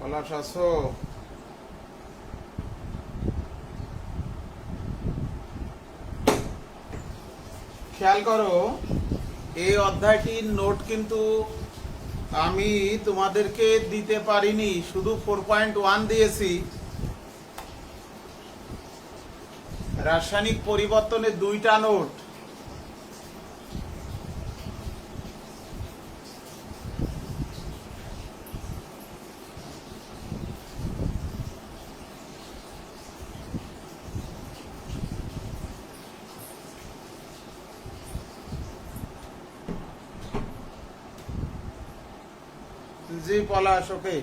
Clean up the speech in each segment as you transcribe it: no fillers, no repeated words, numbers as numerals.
পলাশ আছো? খেয়াল করো, এই অধ্যায়টির নোট কিন্তু আমি তোমাদেরকে দিতে পারিনি, শুধু 4.1 দিয়েছি। রাসায়নিক পরিবর্তনে দুইটা নোট। জি পলাশ, ওকে।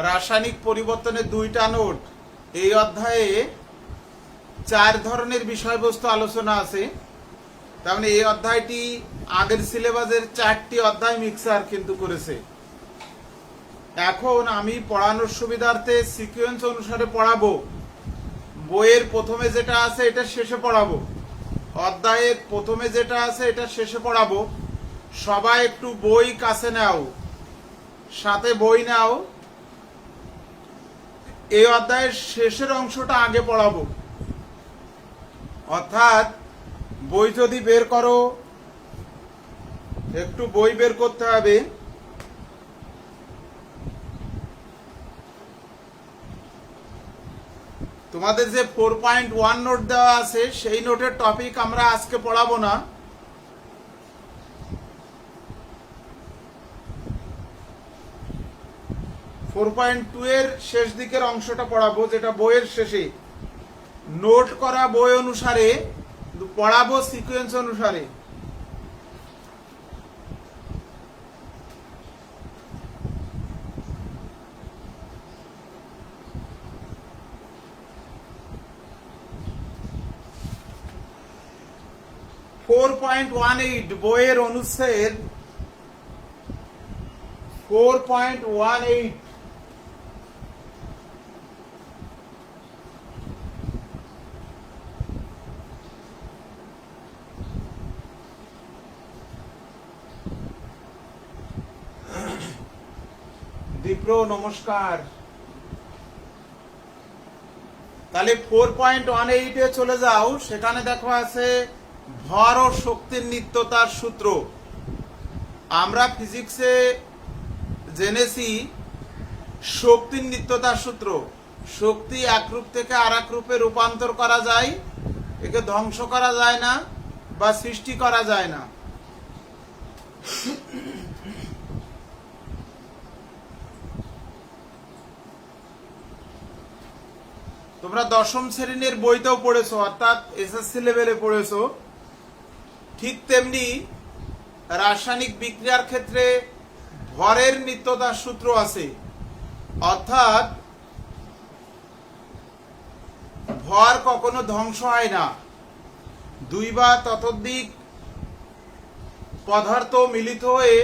রাসায়নিক পরিবর্তনের দুইটা নোট। এই অধ্যায়ে 4 ধরনের বিষয়বস্তু আলোচনা আছে। তার মানে এই অধ্যায়টি আগের সিলেবাসের 4টি অধ্যায় মিক্সার কিন্তু করেছে। এখন আমি পড়ানোর সুবিধার্থে সিকোয়েন্স অনুসারে পড়াবো। বইয়ের প্রথমে যেটা আছে এটা শেষে পড়াবো, অধ্যায়ের প্রথমে যেটা আছে এটা শেষে পড়াবো। সবাই একটু বই কাছে নাও, সাথে বই নাও। এই অধ্যায়ের শেষের অংশটা আগে পড়াবো, অর্থাৎ বই যদি বের করো, একটু বই বের করতে হবে। তোমাদের যে 4.1 নোট দেওয়া আছে সেই নোটের টপিক আমরা আজকে পড়াবো না। ফোর 4.2 এর শেষ দিকের অংশটা পড়াবো, যেটা বইয়ের শেষে। নোট করা বই অনুসারে পড়াবো, সিকোয়েন্স অনুসারে। ফোর 4.18 বইয়ের অনুচ্ছেদ 4.18। দীপ্র নমস্কার। তাহলে 4.18 চলে যাও, সেখানে দেখো আছে ভর ও শক্তির নিত্যতার সূত্র। আমরা ফিজিক্সে জেনেছি শক্তির নিত্যতার সূত্র। শক্তি এক রূপ থেকে আর এক রূপে রূপান্তর করা যায়, একে ধ্বংস করা যায় না বা সৃষ্টি করা যায় না। তোমরা দশম শ্রেণীর বইতেও পড়েছো, অর্থাৎ এসএসসি লেভেলে পড়েছো। ঠিক তেমনি রাসায়নিক বিক্রিয়ার ক্ষেত্রে ভরের নিত্যতার সূত্র আছে, অর্থাৎ ভর কখনো ধ্বংস হয় না। দুই বা ততোধিক পদার্থ মিলিত হয়ে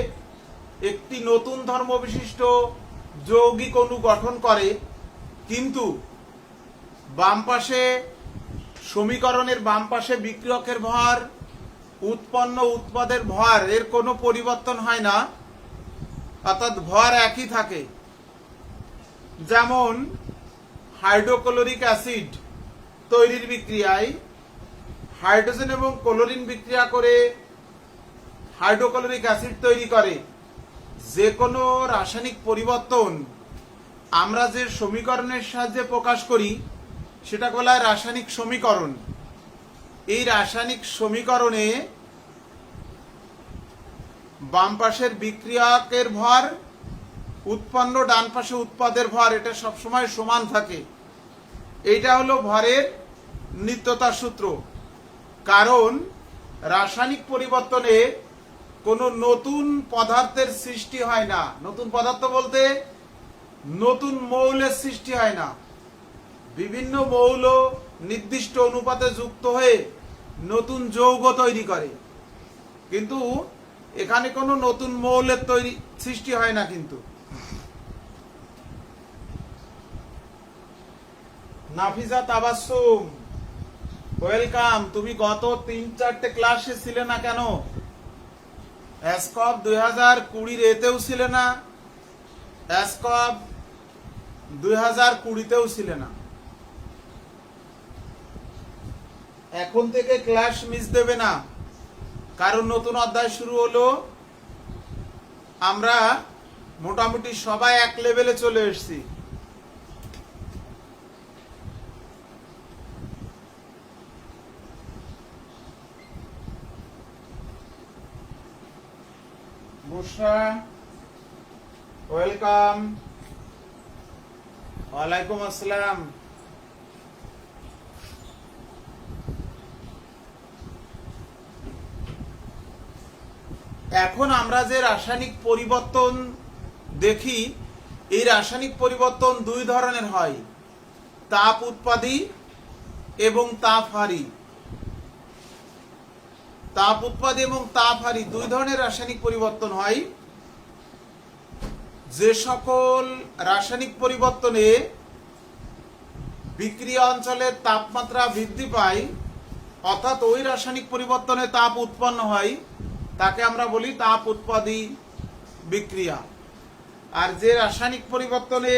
একটি নতুন ধর্ম বিশিষ্ট যৌগিক অণু গঠন করে, কিন্তু বাম পাশে সমীকরণের বাম পাশে বিক্রিয়কের ভর, উৎপন্ন উৎপাদের ভর, এর কোনো পরিবর্তন হয় না, অর্থাৎ ভর একই থাকে। যেমন হাইড্রোক্লোরিক অ্যাসিড তৈরির বিক্রিয়ায় হাইড্রোজেন এবং ক্লোরিন বিক্রিয়া করে হাইড্রোক্লোরিক অ্যাসিড তৈরি করে। যে কোনো রাসায়নিক পরিবর্তন আমরা যে সমীকরণের সাহায্যে প্রকাশ করি সেটা বলা হয় রাসায়নিক সমীকরণ। এই রাসায়নিক সমীকরণে বাম পাশের বিক্রিয়কের ভর, উৎপন্ন ডান পাশে উৎপাদের ভর, এটা সবসময় সমান থাকে। এইটা হলো ভরের নিত্যতার সূত্র। কারণ রাসায়নিক পরিবর্তনে কোনো নতুন পদার্থের সৃষ্টি হয় না। নতুন পদার্থ বলতে নতুন মৌলের সৃষ্টি হয় না। বিভিন্ন মৌল নির্দিষ্ট অনুপাতে যুক্ত হয়ে নতুন যৌগ তৈরি করে, কিন্তু এখানে কোনো নতুন মৌলের সৃষ্টি হয় না। কিন্তু নাফিজা তাবাসসুম, ওয়েলকাম। তুমি গত 3-4টে ক্লাসে ছিলে না কেন? অ্যাসকপ 2020 এতেও ছিলে না, অ্যাসকপ 2020-তেও ছিলে না। এখন থেকে ক্লাস মিস দেবে না, কারণ নতুন অধ্যায় শুরু হলো। আমরা মোটামুটি সবাই এক লেভেলে চলে এসেছি। বুশরা, ওয়েলকাম। ওয়ালাইকুম আসসালাম। এখন আমরা যে রাসায়নিক পরিবর্তন দেখি, এই রাসায়নিক পরিবর্তন দুই ধরনের হয়, তাপ উৎপাদী এবং তাপহারী। তাপ উৎপাদী এবং তাপহারী দুই ধরনের রাসায়নিক পরিবর্তন হয়। যে সকল রাসায়নিক পরিবর্তনে বিক্রিয়া অঞ্চলের তাপমাত্রা বৃদ্ধি পায়, অর্থাৎ ওই রাসায়নিক পরিবর্তনে তাপ উৎপন্ন হয়, তাকে আমরা বলি তাপ উৎপাদী বিক্রিয়া। আর যে রাসায়নিক পরিবর্তনে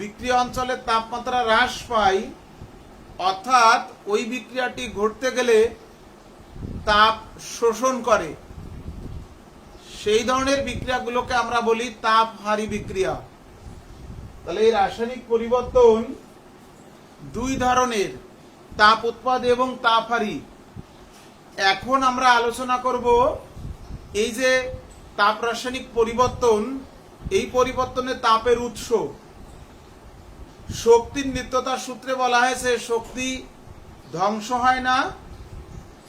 বিক্রিয়া অঞ্চলের তাপমাত্রা হ্রাস পায়, অর্থাৎ ওই বিক্রিয়াটি ঘটতে গেলে তাপ শোষণ করে, সেই ধরনের বিক্রিয়াগুলোকে আমরা বলি তাপহারী বিক্রিয়া। তাহলে এই রাসায়নিক পরিবর্তন দুই ধরনের, তাপ উৎপাদী এবং তাপহারী। এখন আমরা আলোচনা করব এই যে তাপ রাসায়নিক পরিবর্তন, এই পরিবর্তনে তাপের উৎস। শক্তির নিত্যতার সূত্রে বলা হয়েছে শক্তি ধ্বংস হয় না,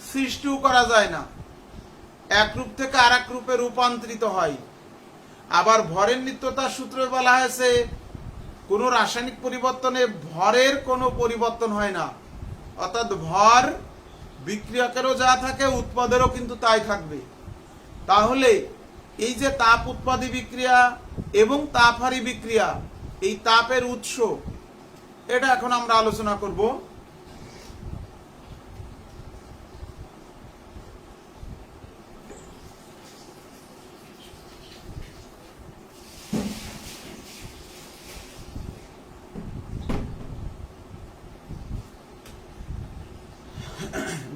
সৃষ্টিও করা যায় না, এক রূপ থেকে আর এক রূপে রূপান্তরিত হয়। আবার ভরের নিত্যতার সূত্রে বলা হয়েছে কোনো রাসায়নিক পরিবর্তনে ভরের কোনো পরিবর্তন হয় না, অর্থাৎ ভর বিক্রিয়কেরও যা থাকে উৎপাদেরও কিন্তু তাই থাকবে। তাহলে এই যে তাপ উৎপাদী বিক্রিয়া এবং তাপহারী বিক্রিয়া, এই তাপের উৎস, এটা এখন আমরা আলোচনা করব।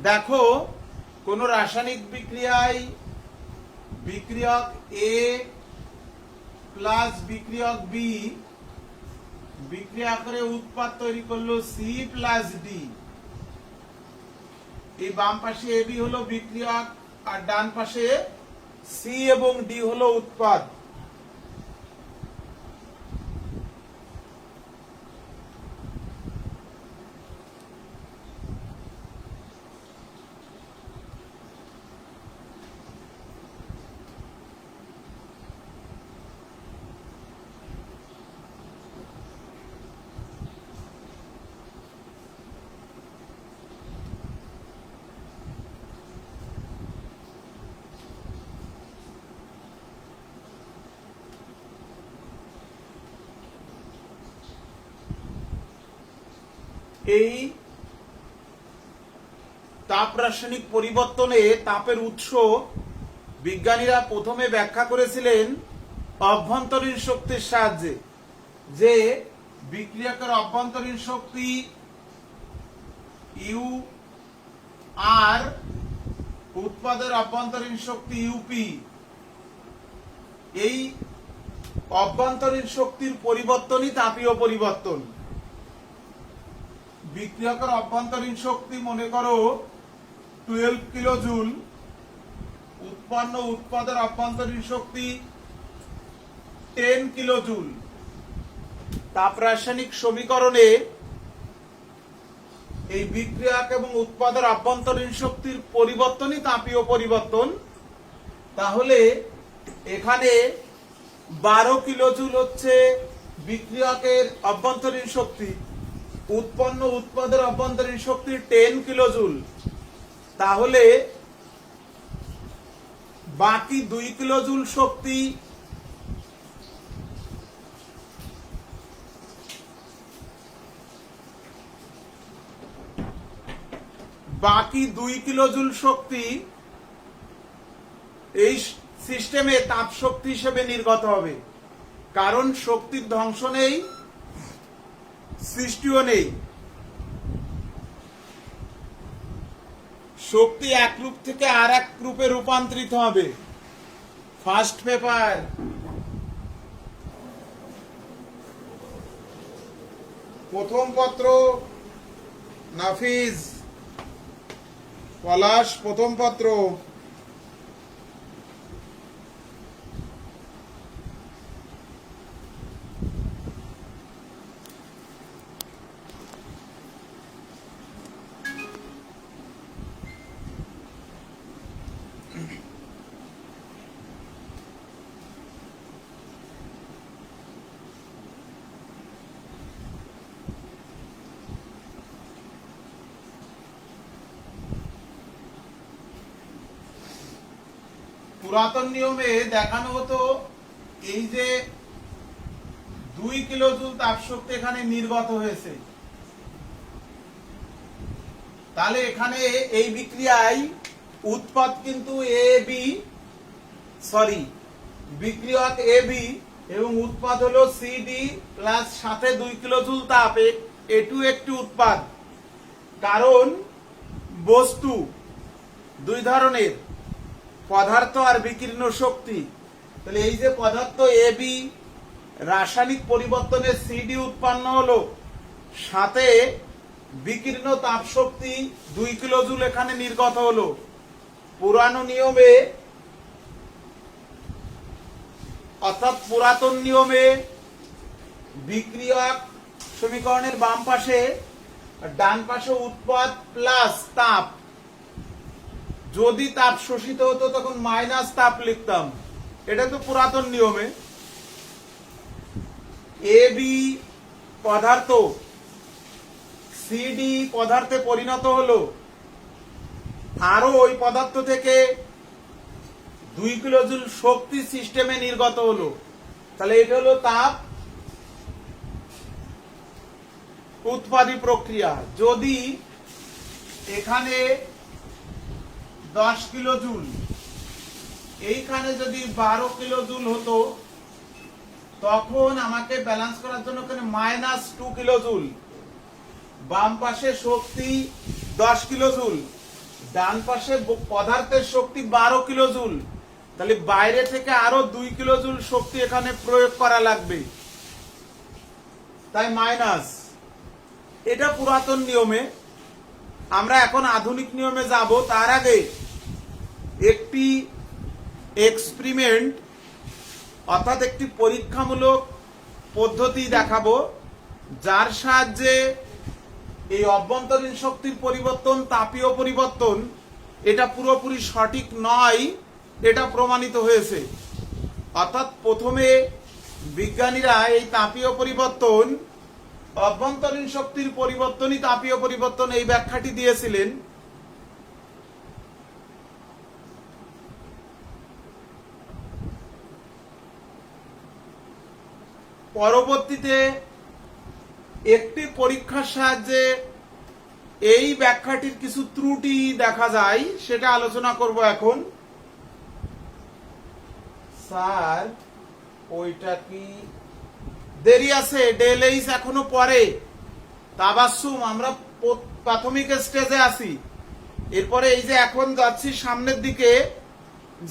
দেখো, কোন রাসায়নিক বিক্রিয়ায় বিক্রিয়ক এ প্লাস বিক্রিয়ক বি বিক্রিয়া করে উৎপাদ তৈরি করলো সি প্লাস ডি। এই বাম পাশে এ বি হলো বিক্রিয়ক আর ডান পাশে সি এবং ডি হলো উৎপাদ। এই তাপ রাসায়নিক পরিবর্তনে তাপের উৎস বিজ্ঞানীরা প্রথমে ব্যাখ্যা করেছিলেন অভ্যন্তরীণ শক্তির সাহায্যে, যে বিক্রিয়কের অভ্যন্তরীণ শক্তি ইউ আর উৎপাদের অভ্যন্তরীণ শক্তি ইউপি। এই অভ্যন্তরীণ শক্তির পরিবর্তনই তাপীয় পরিবর্তন। বিক্রিয়কের অভ্যন্তরীণ শক্তি মনে করো 12 কিলো জুল, উৎপন্ন উৎপাদের অভ্যন্তরীণ শক্তি 10 কিলো জুল। তাপ রাসায়নিক সমীকরণে এই বিক্রিয়ক এবং উৎপাদের অভ্যন্তরীণ শক্তির পরিবর্তনই তাপীয় পরিবর্তন। তাহলে এখানে 12 কিলো জুল হচ্ছে বিক্রিয়কের অভ্যন্তরীণ শক্তি, উৎপন্ন উৎপাদের অভ্যন্তরীণ শক্তি 10 কিলো জুল। তাহলে বাকি 2 কিলো জুল শক্তি এই সিস্টেমে তাপ শক্তি হিসেবে নির্গত হবে। কারণ শক্তির ধ্বংস নেই, সৃষ্টিও নেই। শক্তি এক রূপ থেকে আর এক রূপে রূপান্তরিত হবে। ফার্স্ট পেপার, প্রথম পত্র, নাফিজ পলাশ, প্রথম পত্র। পুরাতন নিয়মে দেখানো হতো এই যে 2 কিলোজুল তাপশক্তি এখানে নির্গত হয়েছে, তাহলে এখানে এই বিক্রিয়ায় উৎপাদ কিন্তু বিক্রিয়ক এ বি এবং উৎপাদ হলো সিডি প্লাস সাথে 2 কিলোজুল তাপ, এটু একটি উৎপাদ। কারণ বস্তু দুই ধরনের, পদার্থ আর বিকীর্ণ শক্তি। তাহলে এই যে পদার্থ এ বি রাসায়নিক পরিবর্তনে সিডি উৎপন্ন হলো, সাথে বিকীর্ণ তাপ শক্তি 2 কিলোজুল এখানে নির্গত হলো। পুরানো নিয়মে অর্থাৎ পুরাতন নিয়মে বিক্রিয়ক সমীকরণের বাম পাশে ডান পাশে উৎপাদ প্লাস তাপ, যদি তাপ শোষিত হতো তখন মাইনাস তাপ লিখতাম। এটা তো পুরাতন নিয়মে। এ বি পদার্থ সিডি পদার্থে পরিণত হলো, আরো ওই পদার্থ থেকে 2 কিলোজুল শক্তি সিস্টেমে নির্গত হলো। তাহলে এটা হলো তাপ উৎপাদী প্রক্রিয়া। যদি এখানে 10 কিলোজুল, এইখানে যদি 12 কিলোজুল হতো, তখন আমাকে ব্যালেন্স করার জন্য -2 কিলোজুল, বাম পাশে শক্তি 10 কিলোজুল, ডান পাশে পদার্থের শক্তি 12 কিলোজুল। তাহলে বাইরে থেকে আরো 2 কিলোজুল শক্তি এখানে প্রয়োগ করা লাগবে, তাই মাইনাস। এটা পুরাতন নিয়মে। আমরা এখন আধুনিক নিয়মে যাব। তার আগে একটি এক্সপেরিমেন্ট অর্থাৎ একটি পরীক্ষামূলক পদ্ধতি দেখাবো, যার সাহায্যে এই অভ্যন্তরীণ শক্তির পরিবর্তন, তাপীয় পরিবর্তন, এটা পুরোপুরি সঠিক নয়, এটা প্রমাণিত হয়েছে। অর্থাৎ প্রথমে বিজ্ঞানীরা এই তাপীয় পরিবর্তন, অভ্যন্তরীণ শক্তির পরিবর্তনই তাপীয় পরিবর্তন, এই ব্যাখ্যাটি দিয়েছিলেন। পরবর্তীতে একটি পরীক্ষার সাহায্যে এই ব্যাখ্যাটির কিছু ত্রুটি দেখা যায়, সেটা আলোচনা করব এখন। স্যার ওইটা কি দেরি আছে? ডেলএইচ এখনো পরে। তাবাসসুম, আমরা প্রাথমিক স্টেজে আছি। এরপরে এই যে এখন যাচ্ছি সামনের দিকে,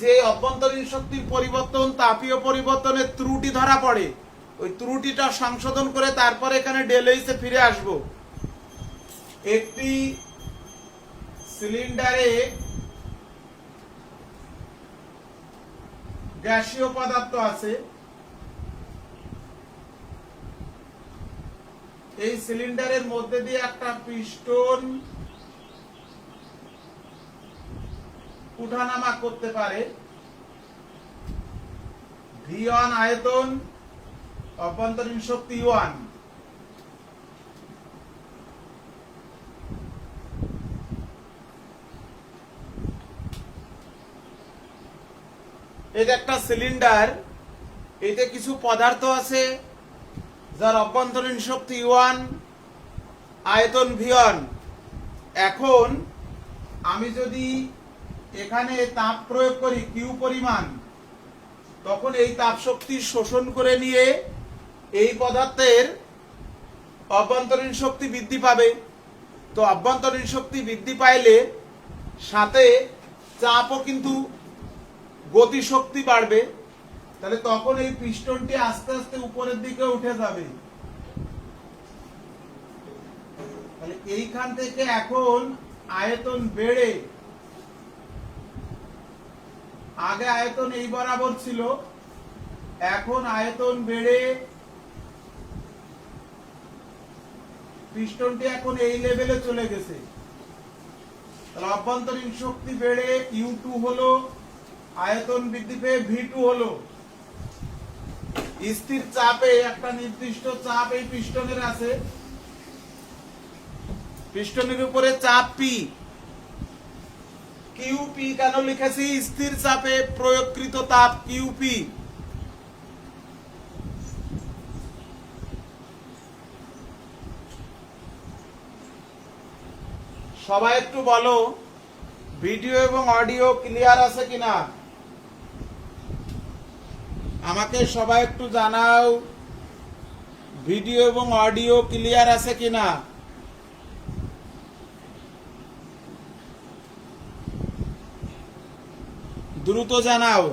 যে অভ্যন্তরীণ শক্তির পরিবর্তন, তাপীয় পরিবর্তনের ত্রুটি ধরা পড়ে, ওই ত্রুটিটা সংশোধন করে তারপরে এখানে ডেলএইচে ফিরে আসব। একটি সিলিন্ডারে গ্যাসীয় পদার্থ আছে। এই সিলিন্ডারের মধ্যে দিয়ে একটা পিস্টন উঠানামা করতে পারে। V1 আয়তন, অভ্যন্তরীণ শক্তি 1। এটা একটা সিলিন্ডার, এতে কিছু পদার্থ আছে যার অভ্যন্তরীণ শক্তি 1, আয়তন V1। এখন আমি যদি এখানে তাপ প্রয়োগ করি Q পরিমাণ, তখন এই তাপ শক্তি শোষণ করে নিয়ে এই পদার্থের অভ্যন্তরীণ শক্তি বৃদ্ধি পাবে। তো অভ্যন্তরীণ শক্তি বৃদ্ধি পাইলে সাথে চাপও কিন্তু গতি শক্তি বাড়বে। তাহলে তখন এই পিস্টনটি আস্তে আস্তে উপরের দিকে উঠে যাবে। তাহলে এইখান থেকে এখন আয়তন বেড়ে, আগে আয়তন এই বরাবর ছিল, এখন আয়তন বেড়ে পিস্টনটি এখন এই লেভেলে চলে গেছে। তাহলে অভ্যন্তরীণ শক্তি বেড়ে U2 হলো, আয়তন বৃদ্ধি পেয়ে V2 হলো। স্থির চাপে একটা নির্দিষ্ট চাপ এই পিস্টনের আছে, পিস্টনের উপরে চাপ P, QP কেন লিখেছি? স্থির চাপে প্রয়োগকৃত তাপ QP। সবাই একটু বলো ভিডিও এবং অডিও ক্লিয়ার আছে কিনা? আমাকে সবাই একটু জানাও ভিডিও এবং অডিও ক্লিয়ার আছে কিনা। দ্রুত জানাও।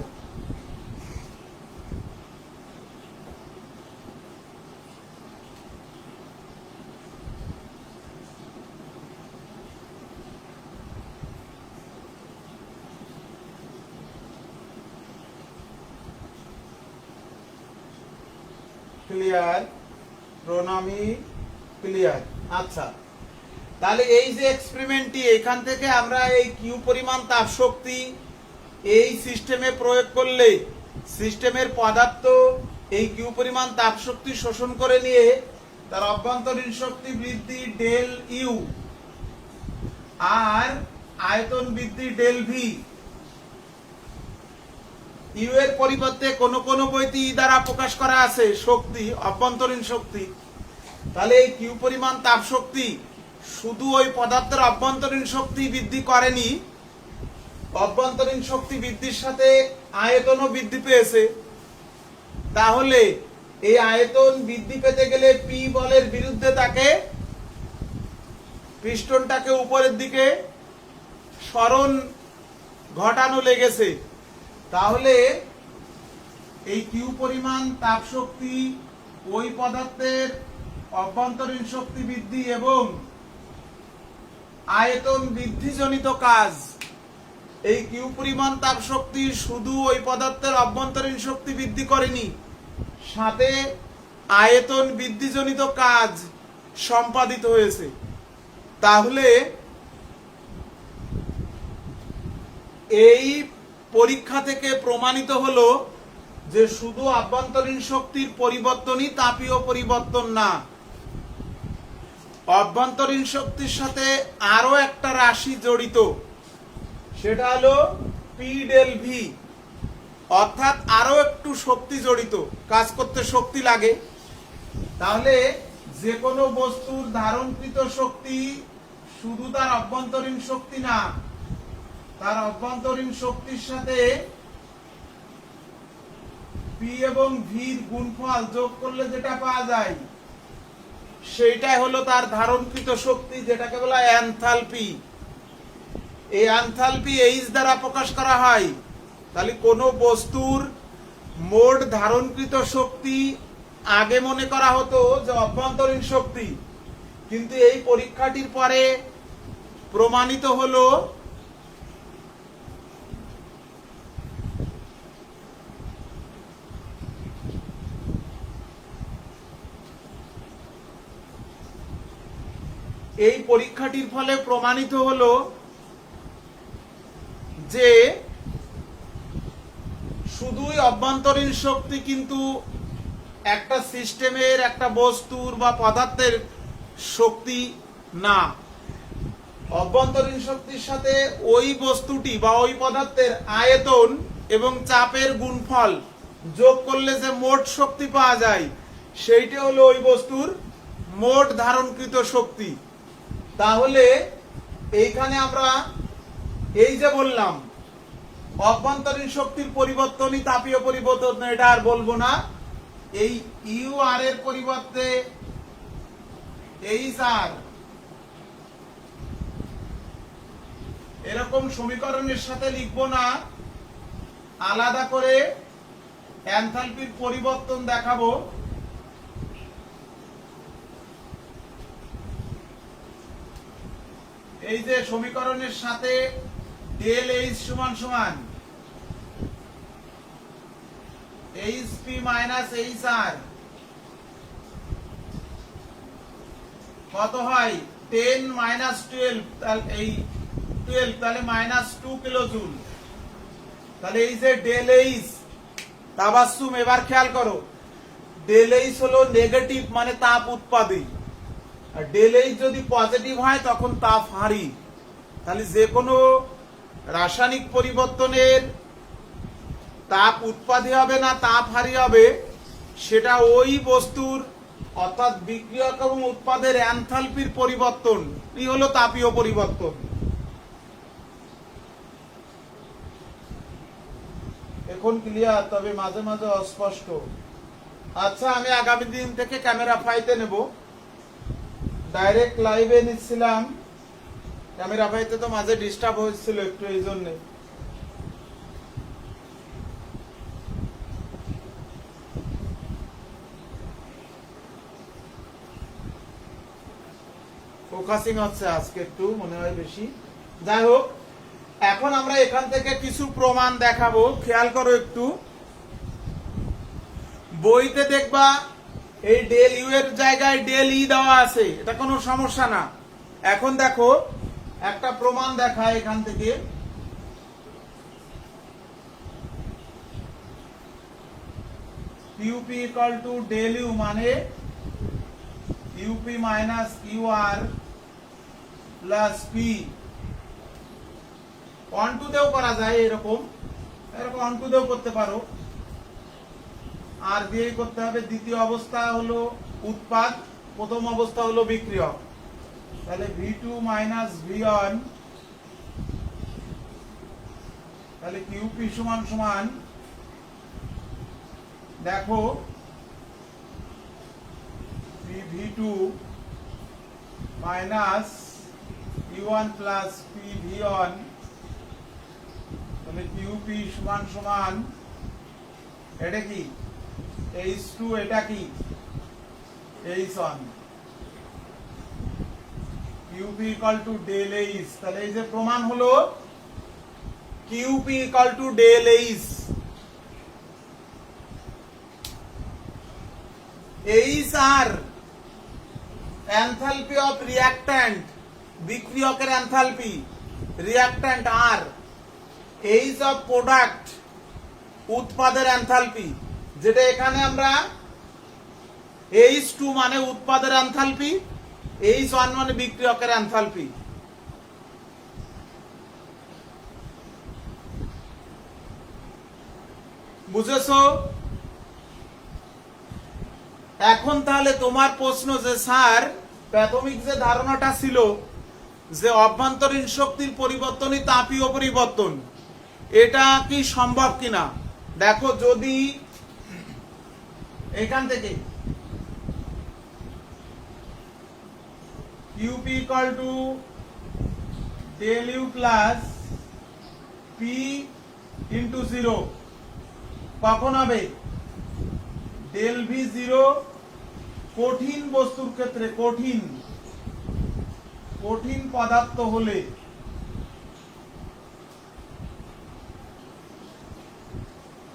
ক্লিয়ার, প্রণামী ক্লিয়ার। আচ্ছা, তাহলে এই যে এক্সপেরিমেন্টটি, এখান থেকে আমরা এই কিউ পরিমাণ তাপ শক্তি এই সিস্টেমে প্রয়োগ করলে সিস্টেমের পদার্থ এই কিউ পরিমাণ তাপ শক্তি শোষণ করে নিয়ে তার অভ্যন্তরীণ শক্তি বৃদ্ধি ডেল ইউ আর আয়তন বৃদ্ধি ডেল ভি। ইউ এর পরিবর্তে কোন কোন বইতে ই দ্বারা প্রকাশ করা আছে শক্তি, অভ্যন্তরীণ শক্তি। তাহলে এই কিউ পরিমাণ তাপ শক্তি শুধু ওই পদার্থের অভ্যন্তরীণ শক্তি বৃদ্ধি করেনি, অভ্যন্তরীণ শক্তি বৃদ্ধির সাথে আয়তনও বৃদ্ধি পেয়েছে। তাহলে এই আয়তন বৃদ্ধি পেতে গেলে পি বলের বিরুদ্ধে তাকে পিস্টনটাকে উপরের দিকে সরণ ঘটানো লেগেছে। তাহলে এই কিউ পরিমাণ তাপ শক্তি ওই পদার্থের অভ্যন্তরীণ শক্তি বৃদ্ধি এবং আয়তন বৃদ্ধিজনিত কাজ, এই কিউ পরিমাণ তাপ শক্তি শুধু ওই পদার্থের অভ্যন্তরীণ শক্তি বৃদ্ধি করেনি, সাথে আয়তন বৃদ্ধিজনিত কাজ সম্পাদিত হয়েছে। তাহলে এই পরীক্ষা থেকে প্রমাণিত হলো যে শুধু অভ্যন্তরীণ শক্তির পরিবর্তনই তাপীয় পরিবর্তন না, অভ্যন্তরীণ শক্তির সাথে আরো একটা রাশি জড়িত, সেটা হলো পি ডেল ভি, অর্থাৎ আরো একটু শক্তি জড়িত, কাজ করতে শক্তি লাগে। তাহলে যে কোনো বস্তুর ধারণকৃত শক্তি শুধু তার অভ্যন্তরীণ শক্তি না, তার অভ্যন্তরীণ শক্তির সাথে পি এবং ভির গুণফল যোগ করলে যেটা পাওয়া যায় সেইটাই হলো তার ধারণকৃত শক্তি, যেটাকে বলা হয় এনথালপি। এই এনথালপি এইচ দ্বারা প্রকাশ করা হয়। তাহলে কোন বস্তুর মোট ধারণকৃত শক্তি আগে মনে করা হতো যে অভ্যন্তরীণ শক্তি, কিন্তু এই পরীক্ষাটির পরে প্রমাণিত হলো এই পরীক্ষাটির ফলে প্রমাণিত হলো যে শুধুই অভ্যন্তরীণ শক্তি কিন্তু একটা সিস্টেমের, একটা বস্তুর বা পদার্থের শক্তি না। অভ্যন্তরীণ শক্তির সাথে ওই বস্তুটি বা ওই পদার্থের আয়তন এবং চাপের গুণফল যোগ করলে যে মোট শক্তি পাওয়া যায় সেইটা হলো ওই বস্তুর মোট ধারণকৃত শক্তি। তাহলে এইখানে আমরা এই যে বললাম অভ্যন্তরীণ শক্তির পরিবর্তনই তাপীয় পরিবর্তন, এটা আর বলবো না। এই ইউ আর এর পরিবর্তে এইচ আর, এরকম সমীকরণের সাথে লিখবো না, আলাদা করে এনথালপির পরিবর্তন দেখাবো। এই যে সমীকরণের সাথে ডেল এইচ সমান সমান H P minus H R কত হয় 10 মাইনাস 12, এই 12 তাহলে মাইনাস 2 কিলোজুল। তাহলে এই যে ডেল এইচ, তাবাসসুম এবার খেয়াল করো, ডেল এইচ হলো নেগেটিভ মানে তাপ উৎপাদী, আর ডেল এইচ যদি পজিটিভ হয় তখন তাপ হারি। তাহলে যে কোনো রাসায়নিক পরিবর্তনের তাপ উৎপাদী হবে না তাপ হারি হবে, সেটা ওই বস্তুর অর্থাৎ বিক্রিয়ক এবং উৎপাদের এনথালপির পরিবর্তন, এই হলো তাপীয় পরিবর্তন। এখন ক্লিয়ার, তবে মাঝে মাঝে অস্পষ্ট। আচ্ছা, আমি আগামী দিন থেকে ক্যামেরা ফাইতে নেব, ডাইরেক্ট লাইভে নিচ্ছিলাম, ক্যামেরা ফাইতে তো মাঝে ডিস্টার্ব হয়েছিল একটু, এই জন্য। ফোকাসিং হচ্ছে আজকে একটু মনে হয় বেশি। যাই হোক, এখন আমরা এখান থেকে কিছু প্রমাণ দেখাবো, খেয়াল করো একটু। বইতে দেখবা এই ডেল ইউ এর জায়গায় ডেল ই দেওয়া আছে, এটা কোনো সমস্যা না। এখন দেখো একটা প্রমাণ দেখায় এখান থেকে। UP equal to del U মানে ইউপি মাইনাস ইউ আর প্লাস পি। অন টু দেও করা যায়, এরকম এরকম অন টু দেও করতে পারো, আর দিয়েই করতে হবে। দ্বিতীয় অবস্থা হলো উৎপাদ, প্রথম অবস্থা হলো বিক্রিয়ক। তাহলে V2 মাইনাস V1, তাহলে QP সমান সমান দেখো PV2 minus U1 plus PV1, তাহলে QP সমান সমান এটা কি H2, এটা কি H1, QP equal to del H। তাহলে এই যে প্রমাণ হলো QP equal to del H। H আর এনথালপি অফ রিঅ্যাক্ট্যান্ট, বিক্রিয়কের এনথালপি, রিঅ্যাক্ট্যান্ট আর। H অফ প্রোডাক্ট, উৎপাদের এনথালপি, যেটা এখানে আমরা H2 মানে উৎপাদের এনথালপি, H1 মানে বিক্রিয়কের এনথালপি। বুঝেছো? এখন তাহলে তোমার প্রশ্ন যে স্যার, প্রাথমিক যে ধারণাটা ছিল যে অভ্যন্তরীণ শক্তির পরিবর্তনই তাপীয় পরিবর্তন, এটা কি সম্ভব কিনা দেখো। যদি এখান থেকে QP equal to del U plus P into 0 কখন হবে? del V 0 কঠিন বস্তুর ক্ষেত্রে, কঠিন পদার্থ হলে,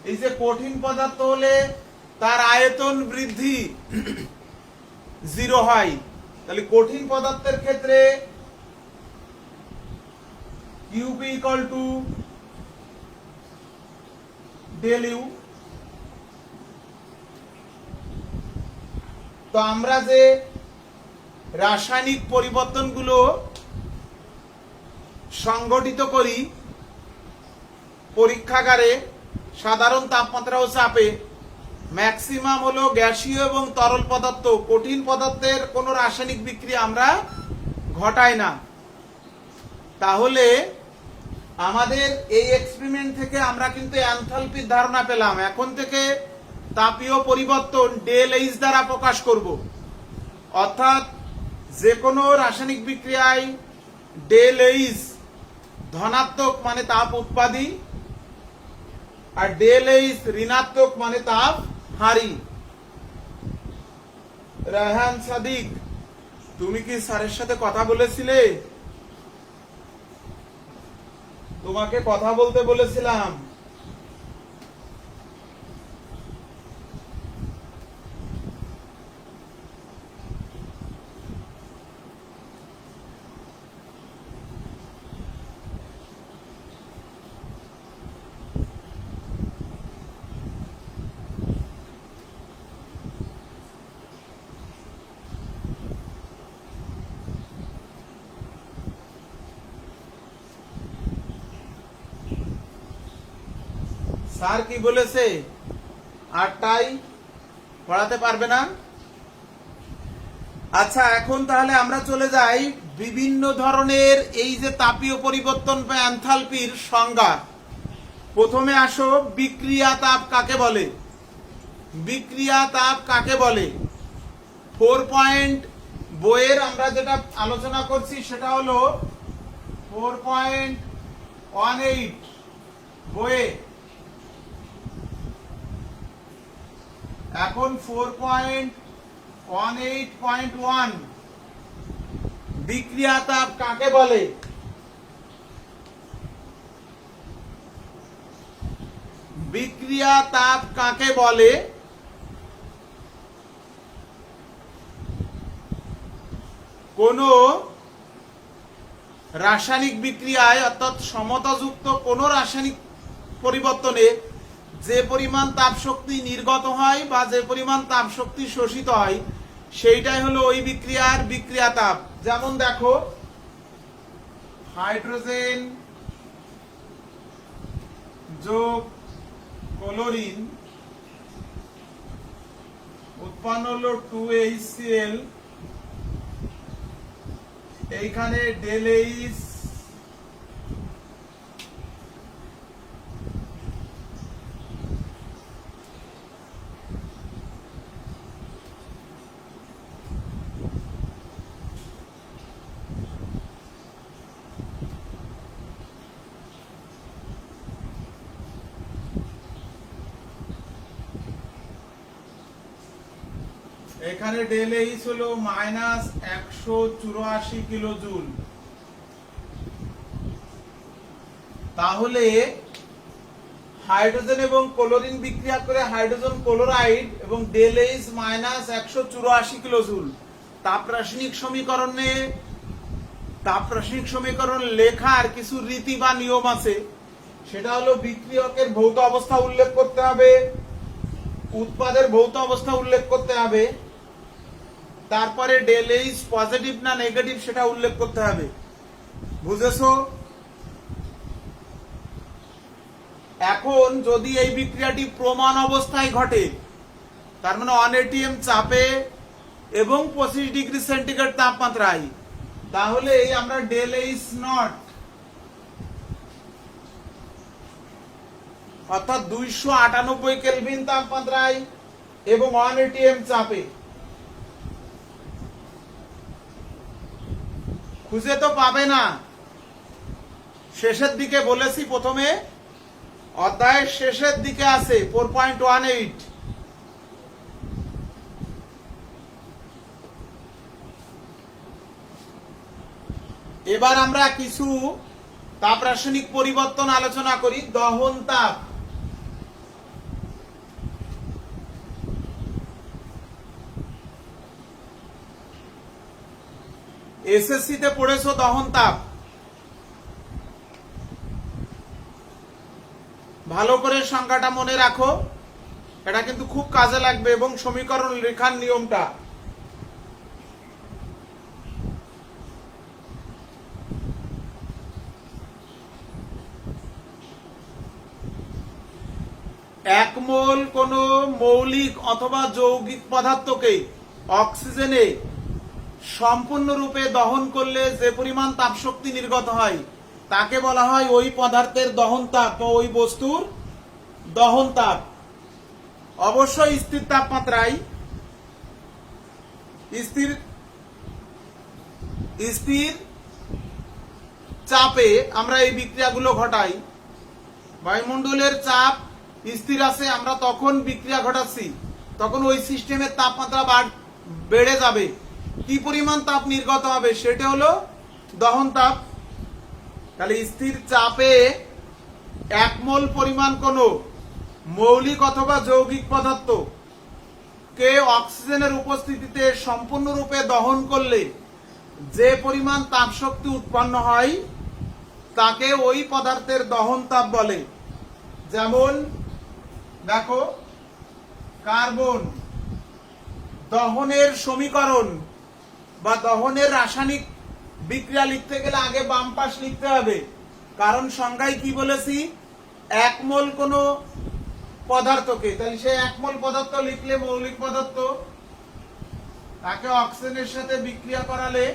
এই যে কঠিন পদার্থ হলে তার আয়তন বৃদ্ধি 0 হয়। তাহলে কঠিন পদার্থের ক্ষেত্রে QP equal to del U। তো আমরা যে রাসায়নিক পরিবর্তনগুলো সংগঠিত করি পরীক্ষাগারে সাধারণ তাপমাত্রা ও চাপে, ম্যাক্সিমাম হলো গ্যাসীয় এবং তরল পদার্থ, কঠিন পদার্থের কোনো রাসায়নিক বিক্রিয়া আমরা ঘটাই না। তাহলে আমাদের এই এক্সপেরিমেন্ট থেকে আমরা কিন্তু এনথালপির ধারণা পেলাম। এখন থেকে তাপীয় পরিবর্তন ডেল এইচ দ্বারা প্রকাশ করব। অর্থাৎ যে কোনো রাসায়নিক বিক্রিয়ায় ডেল এইচ ধনাত্মক মানে তাপ উৎপাদী, আর ডেল এইচ ঋণাত্মক মানে তাপ হারি। রায়হান সাদিক, তুমি কি স্যারের সাথে কথা বলেছিলে? তোমাকে কথা বলতে বলেছিলাম। স্যার কি বলেছে? 8টায় পড়াতে পারবে না? আচ্ছা, এখন তাহলে আমরা চলে যাই বিভিন্ন ধরনের এই যে তাপীয় পরিবর্তন বা এনথালপির সংজ্ঞা। প্রথমে আসো, বিক্রিয়া তাপ কাকে বলে? বিক্রিয়া তাপ কাকে বলে? 4 পয়েন্ট বইয়ের আমরা যেটা আলোচনা করছি সেটা হলো 4.18 বইয়ে। এখন 4.18.1 বিক্রিয়া তাপ কাকে বলে? বিক্রিয়া তাপ কাকে বলে? কোন রাসায়নিক বিক্রিয়ায় অর্থাৎ সমতাযুক্ত কোন রাসায়নিক পরিবর্তনে যে পরিমাণ তাপ শক্তি নির্গত হয় বা যে পরিমাণ তাপ শক্তি শোষিত হয় সেইটাই হলো ওই বিক্রিয়ার বিক্রিয়া তাপ। যেমন দেখো, হাইড্রোজেন যোগ ক্লোরিন উৎপন্ন হলো 2HCl, এইখানে ডেল এইচ এখানে ডেল এইচ হলো -184 কিলো জুল। তাহলে হাইড্রোজেন এবং ক্লোরিন বিক্রিয়া করে হাইড্রোজেন ক্লোরাইড এবং ডেল এইচ -184 কিলো জুল। তাপ রাসায়নিক সমীকরণ লেখার কিছু রীতি বা নিয়ম আছে। সেটা হলো বিক্রিয়কের ভৌত অবস্থা উল্লেখ করতে হবে, উৎপাদের ভৌত অবস্থা উল্লেখ করতে হবে, তারপরে ডেল এইচ পজিটিভ না নেগেটিভ সেটা উল্লেখ করতে হবে। বুঝেছো? এখন যদি এই বিক্রিয়াটি প্রমাণ অবস্থায় ঘটে, তার মানে 1 atm চাপে এবং 25 ডিগ্রি সেন্টিগ্রেড তাপমাত্রায়, তাহলে এই আমরা ডেল এইচ নট অর্থাৎ 298 কেলভিন তাপমাত্রায় এবং 1 atm চাপে খুঁজে তো পাবে না। শেষের দিকে বলেছি, প্রথমে অধ্যায়ের শেষের দিকে আছে 4.18। এবার আমরা কিছু তাপ রাসায়নিক পরিবর্তন আলোচনা করি। দহন তাপ। এসএসসি তে পড়েছো দহন তাপ, ভালো করে সংখ্যাটা মনে রাখো, এটা কিন্তু খুব কাজে লাগবে। এবং সমীকরণ লেখার নিয়মটা, এক মোল কোন মৌলিক অথবা যৌগিক পদার্থকে অক্সিজেনে সম্পূর্ণরূপে দহন করলে যে পরিমাণ তাপ শক্তি নির্গত হয় তাকে বলা হয় ওই পদার্থের দহন তাপ বা ওই বস্তুর দহন তাপ। অবশ্যই স্থির তাপমাত্রায় স্থির স্থির চাপে আমরা এই বিক্রিয়াগুলো ঘটাই। বায়ুমণ্ডলের চাপ স্থির আছে, আমরা তখন বিক্রিয়া ঘটাচ্ছি, তখন ওই সিস্টেমের তাপমাত্রা বেড়ে যাবে। কি পরিমাণ তাপ নির্গত হবে সেটা হলো দহন তাপ। তাহলে স্থির চাপে 1 মোল পরিমাণ কোনো মৌলিক অথবা যৌগিক পদার্থ কে অক্সিজেনের উপস্থিতিতে সম্পূর্ণরূপে দহন করলে যে পরিমাণ তাপ শক্তি উৎপন্ন হয় তাকে ওই পদার্থের দহন তাপ বলে। যেমন দেখো, কার্বন দহনের সমীকরণ বা দহনের রাসায়নিক বিক্রিয়া লিখতে গেলে আগে বাম পাশ লিখতে হবে, কারণ সংজ্ঞায় কি বলেছি, 1 মোল কোনো পদার্থকে, তাহলে সে 1 মোল পদার্থ লিখলে মৌলিক পদার্থ, তাকে অক্সিজেনের সাথে বিক্রিয়া করালে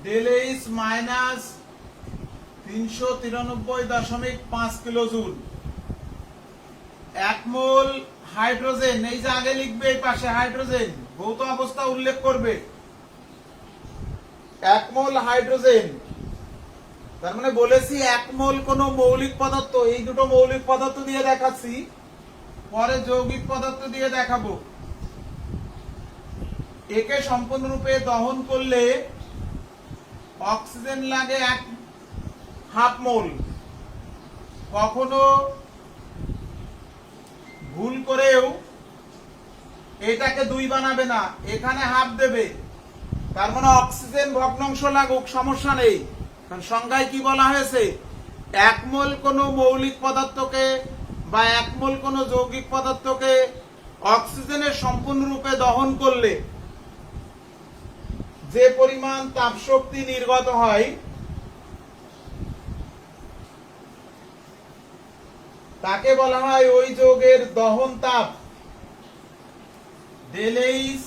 ΔH মাইনাস 393.5 কিলোজুল। 1 মোল হাইড্রোজেন, এই যে আগে লিখবে এই পাশে হাইড্রোজেন, ভৌত অবস্থা উল্লেখ করবে। 1 মোল হাইড্রোজেন, তার মানে বলেছি 1 মোল কোন মৌলিক পদার্থ, এই দুটো মৌলিক পদার্থ দিয়ে দেখাচ্ছি, পরে যৌগিক পদার্থ দিয়ে দেখাবো। একে সম্পূর্ণরূপে দহন করলে অক্সিজেন লাগে 1/2 মোল। কখনো ভুল করেও এটাকে 2 বানাবে না, এখানে হাফ দেবে, তার মানে অক্সিজেন ভগ্নাংশ লাগুক, সমস্যা নেই। কারণ সংজ্ঞায় কি বলা হয়েছে, 1 মোল কোনো মৌলিক পদার্থকে বা 1 মোল কোনো যৌগিক পদার্থকে অক্সিজেনের সম্পূর্ণরূপে দহন করলে যে পরিমাণ তাপ শক্তি নির্গত হয় তাকে বলা হয় ওই যৌগের দহন তাপ। ΔH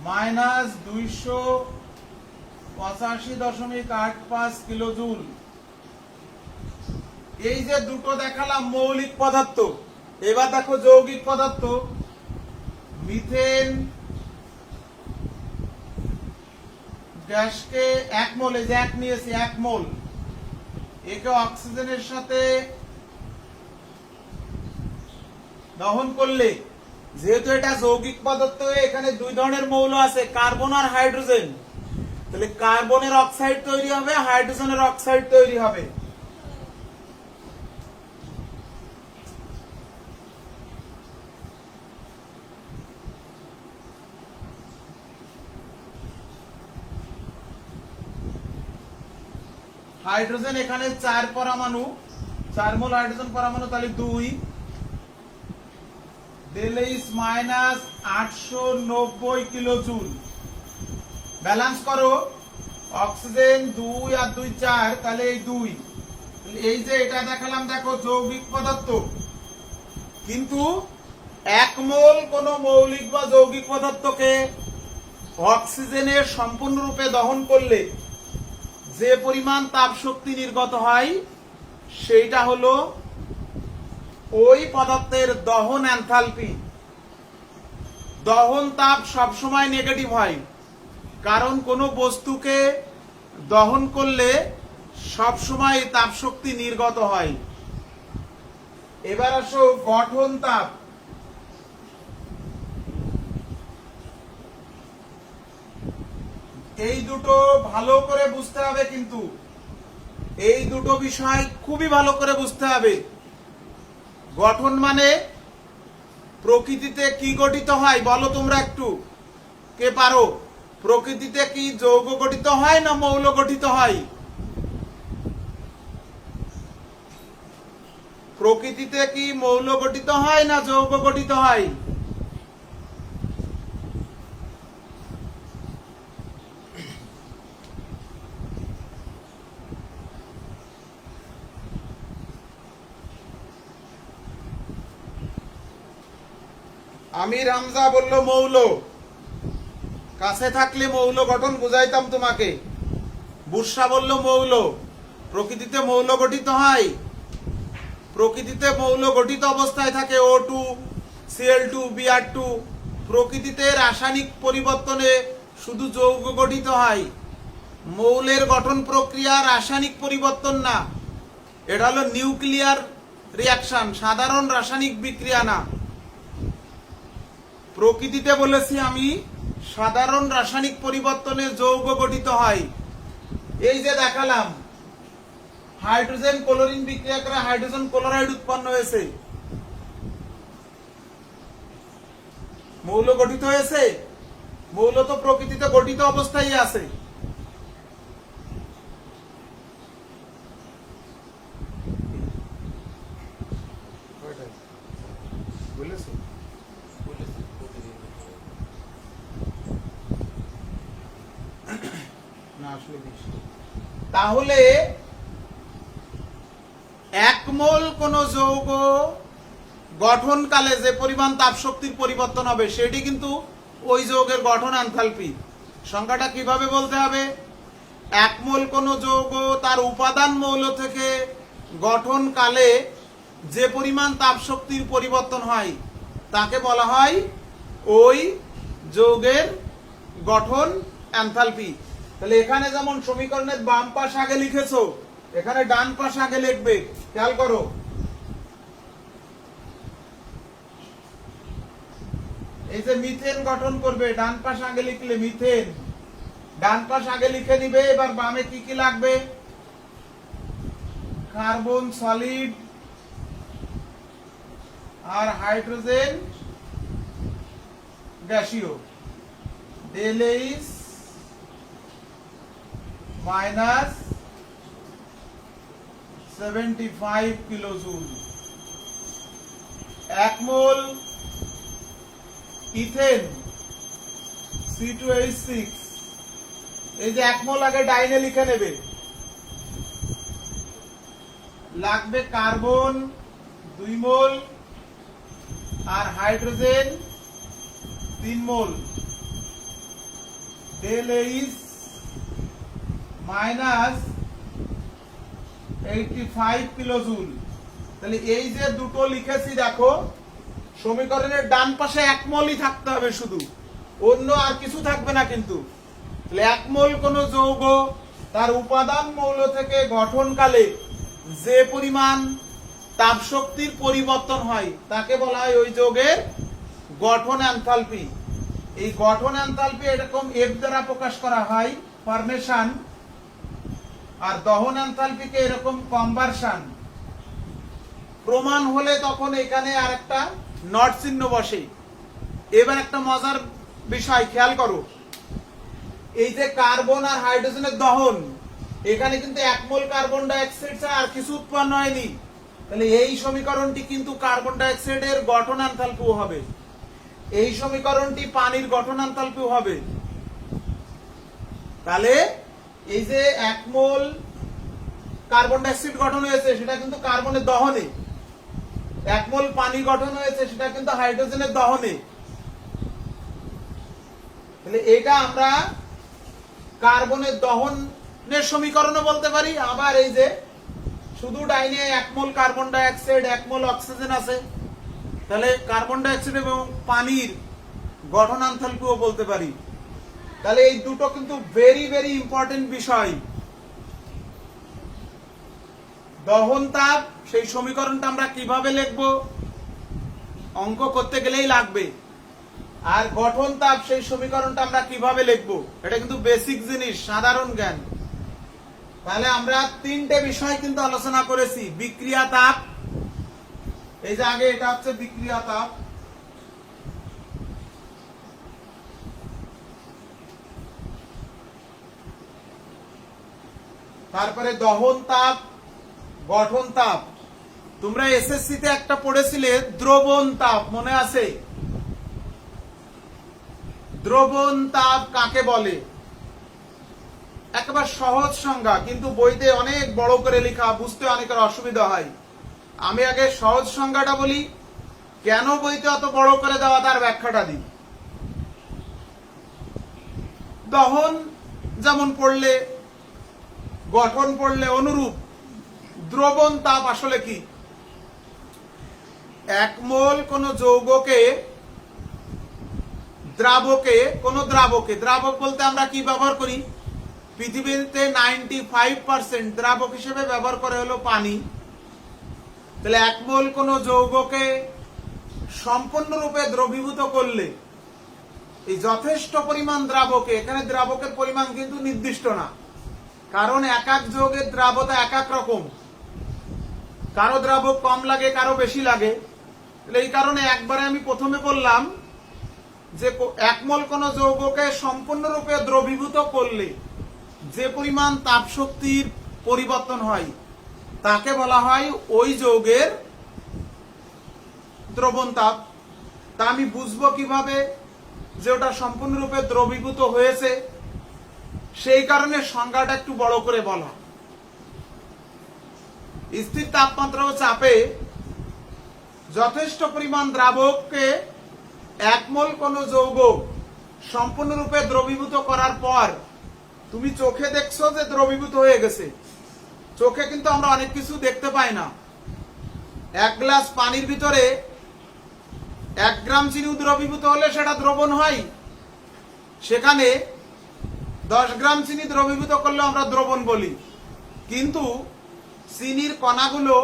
minus 285.85 kilojoule. এই যে দুটো দেখালাম মৌলিক পদার্থ, এবার দেখো যৌগিক পদার্থ। মিথেন গ্যাসকে 1 মোল, এই যে 1 নিয়েছি, 1 মোল, একে অক্সিজেনের সাথে দহন করলে, যেহেতু এটা যৌগিক পদার্থ, এখানে 2 ধরনের মৌল আছে, কার্বন আর হাইড্রোজেন, তাহলে কার্বনের অক্সাইড তৈরি হবে, হাইড্রোজেনের অক্সাইড তৈরি হবে। হাইড্রোজেন এখানে 4 পরমাণু, 4 মোল হাইড্রোজেন পরমাণু, তাহলে 2। ΔH minus 890 kilojoule. ব্যালেন্স করো, অক্সিজেন 2 আর 2 4, তাহলে এই 2। এই যে এটা দেখালাম, দেখো যৌগিক পদার্থ, কিন্তু 1 মোল কোন মৌলিক বা যৌগিক পদার্থকে অক্সিজেনের সম্পূর্ণরূপে দহন করলে যে পরিমাণ তাপ শক্তি নির্গত হয় সেইটা হলো ওই পদার্থের দহন এনথালপি। দহন তাপ সবসময় নেগেটিভ হয়, কারণ কোনো বস্তুকে দহন করলে সবসময় তাপ শক্তি নির্গত হয়। এবার আসো গঠন তাপ। এই দুটো ভালো করে বুঝতে হবে, কিন্তু এই দুটো বিষয় খুবই ভালো করে বুঝতে হবে। গঠন মানে প্রকৃতিতে কি গঠিত হয় বলো তোমরা একটু, কে পারো? প্রকৃতিতে কি যৌগ গঠিত হয় না মৌল গঠিত হয়? প্রকৃতিতে কি মৌল গঠিত হয় না যৌগ গঠিত হয়? আমির হামজা বলল মৌল, কাছে থাকলে মৌল গঠন বুঝাইতাম তোমাকে। বুরসা বলল মৌল। প্রকৃতিতে মৌল গঠিত হয়, প্রকৃতিতে মৌল গঠিত অবস্থায় থাকে O2, Cl2, Br2। প্রকৃতিতে রাসায়নিক পরিবর্তনে শুধু যৌগ গঠিত হয়। মৌলের গঠন প্রক্রিয়া রাসায়নিক পরিবর্তন না, এটা হলো নিউক্লিয়ার রিয়াকশন, সাধারণ রাসায়নিক বিক্রিয়া না। প্রকৃতিতে বলেছি আমি সাধারণ রাসায়নিক পরিবর্তনে যৌগ গঠিত হয়। এই যে দেখালাম হাইড্রোজেন ক্লোরিন বিক্রিয়া করে হাইড্রোজেন ক্লোরাইড উৎপন্ন হয়েছে, মৌল গঠিত হয়েছে। মৌল তো প্রকৃতিতে গঠিত অবস্থায় আছে। তাহলে এক মোল কোন যৌগ গঠনকালে যে পরিমাণ তাপ শক্তির পরিবর্তন হবে সেটি কিন্তু ওই যৌগের গঠন এনথালপি। সংখ্যাটা কিভাবে বলতে হবে? এক মোল কোন যৌগ তার উপাদান মৌল থেকে গঠনকালে যে পরিমাণ তাপ শক্তির পরিবর্তন হয় তাকে বলা হয় ওই যৌগের গঠন এনথালপি। তাহলে এখানে যেমন সমীকরণের বাম পাশ আগে লিখেছো, এখানে ডান পাশ আগে লিখবে। খেয়াল করো, এই যে মিথেন গঠন করবে, ডান পাশ আগে লিখলে মিথেন, ডান পাশ আগে লিখে নিবে। এবার বামে কি কি লাগবে? কার্বন সলিড আর হাইড্রোজেন গ্যাসীয়, ডেল এইচ মাইনাস 75 কিলোজুল। এক মোল ইথেন C2H6, এই যে এক মোল আগে ডাইনে লিখে নেবে। লাগবে কার্বন 2 মোল আর হাইড্রোজেন 3 মোল, ডেল এইচ মাইনাস 85 কিলোজুল। তাহলে এই যে দুটো লিখেছি দেখো, সমীকরণের ডান পাশে এক মোলই থাকতে হবে, শুধু অন্য আর কিছু থাকবে না। কিন্তু তাহলে এক মোল কোন যৌগ তার উপাদান মৌল থেকে গঠনকালে যে পরিমাণ তাপ শক্তির পরিবর্তন হয় তাকে বলা হয় ওই যৌগের গঠন এনথালপি। এই গঠন এনথালপি এরকম F দ্বারা প্রকাশ করা হয়, ফরমেশন, আর দহন এনথালপিকে এরকম কনভার্সন। প্রমাণ হলে তখন এখানে আরেকটা নট চিহ্ন বসে। এবার একটা মজার বিষয় খেয়াল করো, এই যে কার্বন আর হাইড্রোজেনের দহন, এখানে কিন্তু এক মোল কার্বন ডাই অক্সাইড ছাড়া আর কিছু উৎপন্ন হয়নি। তাহলে এই সমীকরণটি কিন্তু কার্বন ডাই অক্সাইডের গঠন এনথালপিও হবে, এই সমীকরণটি পানির গঠন এনথালপিও হবে। তাহলে এই যে এক মোল কার্বন ডাই অক্সাইড গঠন হয়েছে সেটা কিন্তু কার্বনের দহনে, এক মোল পানি গঠন হয়েছে সেটা কিন্তু হাইড্রোজেনের দহনে। তাহলে এটা আমরা কার্বনের দহনের সমীকরণও বলতে পারি। আবার এই যে শুধু ডাইনে এক মোল কার্বন ডাই অক্সাইড, এক মোল অক্সিজেন আছে, তাহলে কার্বন ডাই অক্সাইড এবং পানির গঠন এনথালপিও বলতে পারি। তাহলে এই দুটো কিন্তু ভেরি ভেরি ইম্পর্টেন্ট বিষয়। দহন তাপ, সেই সমীকরণটা আমরা কিভাবে লিখব, অঙ্ক করতে গেলেই লাগবে। আর গঠন তাপ, সেই সমীকরণটা আমরা কিভাবে লিখব, এটা কিন্তু বেসিক জিনিস, সাধারণ জ্ঞান। তাহলে আমরা তিনটে বিষয় কিন্তু আলোচনা করেছি। বিক্রিয়া তাপ, এই যে আগে এটা হচ্ছে বিক্রিয়া তাপ, তারপরে দহন তাপ, গঠন তাপ। তোমরা এসএসসি তে একটা পড়েছিলে দ্রবণ তাপ, মনে আছে? দ্রবণ তাপ কাকে বলে? একেবারে সহজ সংজ্ঞা, কিন্তু বইতে অনেক বড় করে লেখা, বুঝতে অনেকের অসুবিধা হয়। আমি আগে সহজ সংজ্ঞাটা বলি, কেন বইতে অত বড় করে দেওয়া তার ব্যাখ্যাটা দিই। দহন যেমন পড়লে, গঠন পড়লে অনুরূপ। দ্রবণ তাপ আসলে কি? এক মোল কোন যৌগকে, দ্রাবকে, কোন দ্রাবকে, দ্রাবক বলতে আমরা কি ব্যবহার করি? পৃথিবীতে 95% দ্রাবক হিসেবে ব্যবহার করে হলো পানি। তাহলে এক মোল কোন যৌগকে সম্পূর্ণরূপে দ্রবীভূত করলে এই যথেষ্ট পরিমাণ দ্রাবকে, এখানে দ্রাবকের পরিমাণ কিন্তু নির্দিষ্ট না, কারণ এক এক যৌগের দ্রাবতা এক এক রকম, কারো দ্রাবক কম লাগে, কারো বেশি লাগে। এই কারণে একবারে আমি প্রথমে বললাম যে এক মোল কোন যৌগকে সম্পূর্ণরূপে দ্রবীভূত করলে যে পরিমাণ তাপ শক্তির পরিবর্তন হয় তাকে বলা হয় ওই যৌগের দ্রবণ তাপ। তা আমি বুঝবো কিভাবে যে ওটা সম্পূর্ণরূপে দ্রবীভূত হয়েছে? সেই কারণে সংজ্ঞাটা একটু বড় করে বলা। স্থির তাপমাত্রা ও চাপে যথেষ্ট পরিমাণ দ্রাবককে এক মোল কোন যৌগ সম্পূর্ণরূপে দ্রবীভূত করার পর তুমি চোখে দেখছো যে দ্রবীভূত হয়ে গেছে। চোখে কিন্তু আমরা অনেক কিছু দেখতে পাই না। এক গ্লাস পানির ভিতরে 1 গ্রাম চিনি দ্রবীভূত হলে সেটা দ্রবণ হয়, সেখানে 10 গ্রাম চিনি দ্রবীভূত করলে আমরা দ্রবণ বলি। কিন্তু চিনির কণাগুলো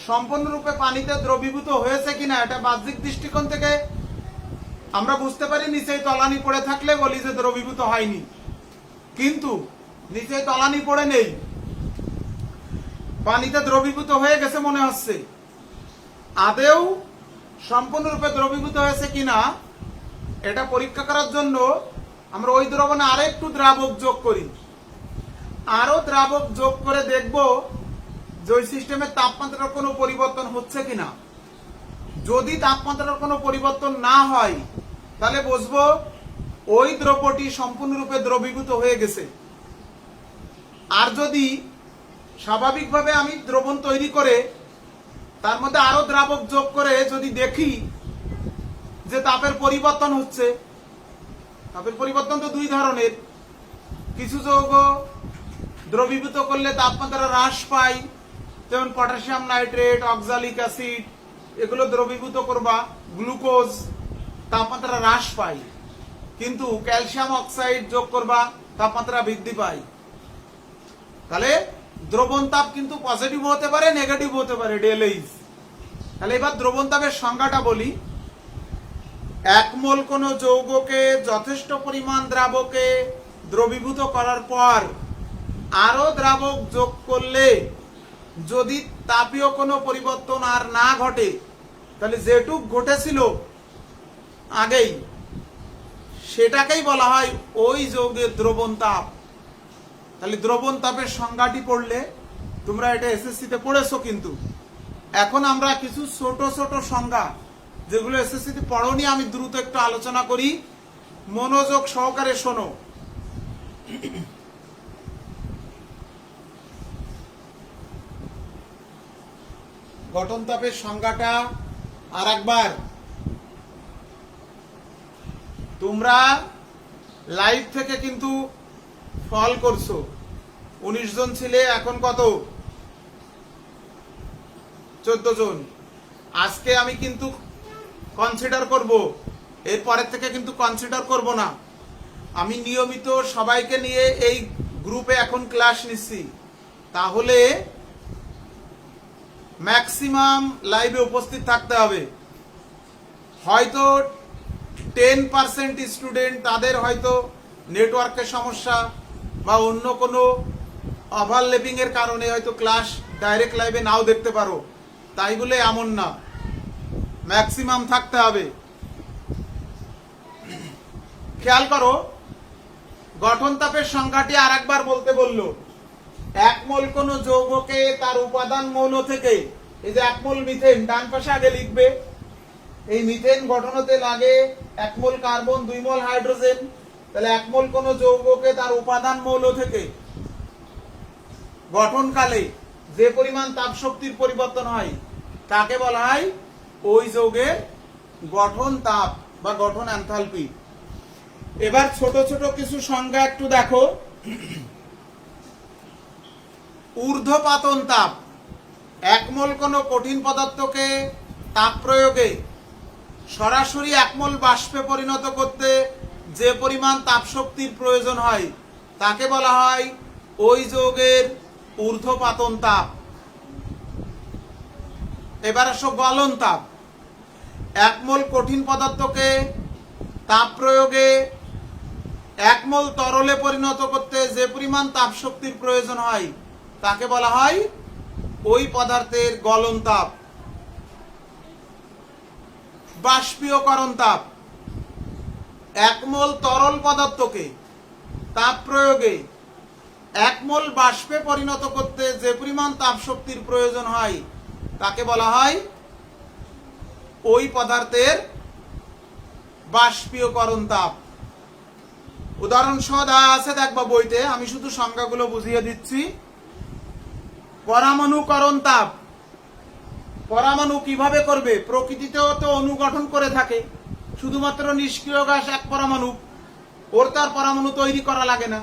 সম্পূর্ণরূপে পানিতে দ্রবীভূত হয়েছে কিনা এটা বাহ্যিক দৃষ্টিকোণ থেকে আমরা বুঝতে পারি। নিচেই তলানি পড়ে থাকলে বলি যে দ্রবীভূত হয়নি, কিন্তু নিচেই তলানি পড়ে নেই, পানিতে দ্রবীভূত হয়ে গেছে মনে হচ্ছে। আদেও সম্পূর্ণরূপে দ্রবীভূত হয়েছে কিনা এটা পরীক্ষা করার জন্য আমরা ওই দ্রবণে আরেকটু দ্রাবক যোগ করি। আরো দ্রাবক যোগ করে দেখব যে ওই সিস্টেমের তাপমাত্রার কোনো পরিবর্তন হচ্ছে কিনা। যদি তাপমাত্রার কোনো পরিবর্তন না হয় তাহলে বুঝবো ওই দ্রব্যটি সম্পূর্ণরূপে দ্রবীভূত হয়ে গেছে। আর যদি স্বাভাবিকভাবে আমি দ্রবণ তৈরি করে তার মধ্যে আরো দ্রাবক যোগ করে যদি দেখি যে তাপের পরিবর্তন হচ্ছে, তাপের পরিবর্তন তো দুই ধরনের। কিছু যৌগ দ্রবীভূত করলে তাপমাত্রা হ্রাস পায়, যেমন পটাশিয়াম নাইট্রেট, অক্সালিক অ্যাসিড, এগুলো দ্রবীভূত করবা, গ্লুকোজ, তাপমাত্রা হ্রাস পায়। কিন্তু ক্যালসিয়াম অক্সাইড যোগ করবা, তাপমাত্রা বৃদ্ধি পায়। তাহলে দ্রবণ তাপ কিন্তু পজিটিভ হতে পারে, নেগেটিভ হতে পারে, ডেলএইচ। তাহলে এবার দ্রবণ তাপের সংজ্ঞাটা বলি। এক মোল কোন যৌগকে যথেষ্ট পরিমাণ দ্রাবকে দ্রবীভূত করার পর আরো দ্রাবক যোগ করলে যদি তাপীয় কোনো পরিবর্তন আর না ঘটে, তাহলে যেটুক ঘটেছিল আগেই সেটাকেই বলা হয় ওই যৌগের দ্রবণ তাপ। তাহলে দ্রবণ তাপের সংজ্ঞাটি পড়লে, তোমরা এটা এসএসসিতে পড়েছো, কিন্তু এখন আমরা কিছু ছোট ছোট সংজ্ঞা যেগুলো এসএসসিতে পড়োনি আমি দ্রুত একটু আলোচনা করি, মনোযোগ সহকারে শোনো। গঠন তাপের সংজ্ঞাটা আর একবার, তোমরা লাইভ থেকে কিন্তু ফল করছো। 19 জন ছিলে, এখন কত? 14 জন। আজকে আমি কিন্তু কনসিডার করব, এর পরের থেকে কিন্তু কনসিডার করব না। আমি নিয়মিত সবাইকে নিয়ে এই গ্রুপে এখন ক্লাস নিচ্ছি, তাহলে ম্যাক্সিমাম লাইভে উপস্থিত থাকতে হবে। হয়তো 10% স্টুডেন্ট, তাদের হয়তো নেটওয়ার্কের সমস্যা বা অন্য কোনো ওভারল্যাপিং এর কারণে হয়তো ক্লাস ডাইরেক্ট লাইভে নাও দেখতে পারো, তাই বলে এমন না, ম্যাক্সিমাম থাকতে হবে। খেয়াল করো, গঠন তাপের সংখ্যাটি আর একবার বলতে বললো। এক মোল কোন যৌগকে তার উপাদান মৌল থেকে, এই যে 1 মোল মিথেন ডান পাশে আগে লিখবে, এই মিথেন গঠন হতে লাগে 1 মোল কার্বন, 2 মোল হাইড্রোজেন। তাহলে 1 মোল কোন যৌগকে তার উপাদান মৌল থেকে গঠনকালে যে পরিমাণ তাপ শক্তির পরিবর্তন হয় তাকে বলা হয় ওই যৌগের গঠন তাপ বা গঠন এনথালপি। এবার ছোট ছোট কিছু সংজ্ঞা একটু দেখো। ঊর্ধ্বপাতন তাপ, এক মোল কোনো কঠিন পদার্থকে তাপ প্রয়োগে সরাসরি এক মোল বাষ্পে পরিণত করতে যে পরিমাণ তাপ শক্তির প্রয়োজন হয় তাকে বলা হয় ওই যৌগের ঊর্ধ্বপাতন তাপ। এবার আসো গলন তাপ, এক মোল কঠিন পদার্থকে তাপ প্রয়োগে এক মোল তরলে পরিণত করতে যে পরিমাণ তাপ শক্তির প্রয়োজন হয় তাকে বলা হয় ওই পদার্থের গলন তাপ। বাষ্পীয়করণ তাপ, এক মোল তরল পদার্থকে তাপ প্রয়োগে এক মোল বাষ্পে পরিণত করতে যে পরিমাণ তাপ শক্তির প্রয়োজন হয় তাকে বলা হয় ওই পদার্থের বাষ্পীয়করণ তাপ। উদাহরণ সহ দেওয়া আছে, দেখবা বইতে, আমি শুধু সংজ্ঞাগুলো বুঝিয়ে দিচ্ছি। পরমাণুকরণ তাপ, পরমাণু কিভাবে করবে? প্রকৃতিতেও তো অণু গঠন করে থাকে, শুধুমাত্র নিষ্ক্রিয় গ্যাস এক পরমাণু, ওর তার পরমাণু তৈরি করা লাগে না।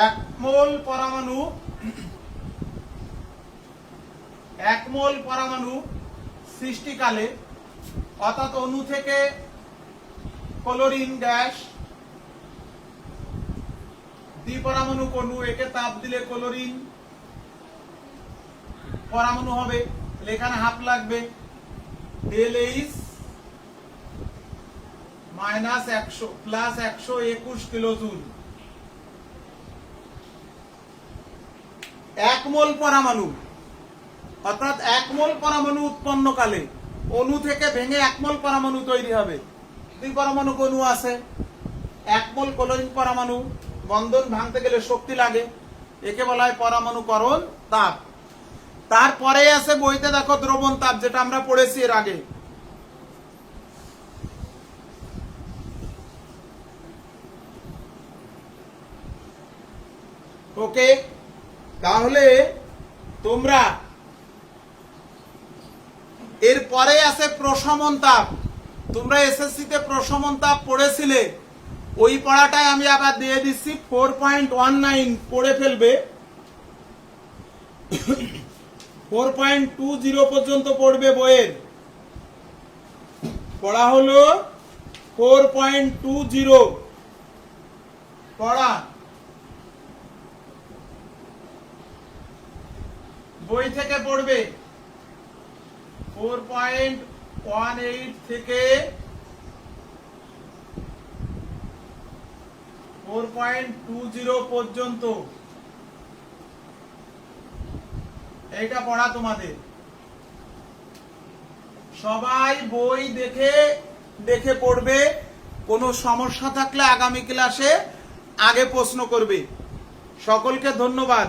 এক মোল পরমাণু সৃষ্টিকালে, অর্থাৎ অণু থেকে ক্লোরিন গ্যাস, দ্বিপরমাণু অণু, একে তাপ দিলে ক্লোরিন পরমাণু হবে, এখানে হাফ লাগবে, ΔH -100 প্লাস 121 কিলোজুল। এক মোল পরমাণু, অর্থাৎ এক মোল পরমাণু উৎপন্নকালে অণু থেকে ভেঙে এক মোল পরমাণু তৈরি হবে। দুই পরমাণু অণু আছে, এক মোল ক্লোরিন পরমাণু, বন্ধন ভাঙতে গেলে শক্তি লাগে, একে বলা হয় পরমাণুকরণ তাপ। তারপরে আছে বইতে দেখো দ্রবণ তাপ, যেটা আমরা পড়েছি এর আগে। ওকে, তাহলে তোমরা এরপরে আছে প্রশমন তাপ। তোমরা এসএসসি তে প্রশমন তাপ পড়েছিলে, ওই পড়াটাই আমি আবার দিয়ে দিচ্ছি। 4.19 পড়ে ফেলবে, 4.20 পর্যন্ত পড়বে বইয়ের। পড়া হলো 4.20 পড়া, বই থেকে পড়বে। 4.18 থেকে 4.20 পর্যন্ত এইটা পড়া তোমাদের। সবাই বই দেখে দেখে পড়বে, কোনো সমস্যা থাকলে আগামী ক্লাসে আগে প্রশ্ন করবে। সকলকে ধন্যবাদ।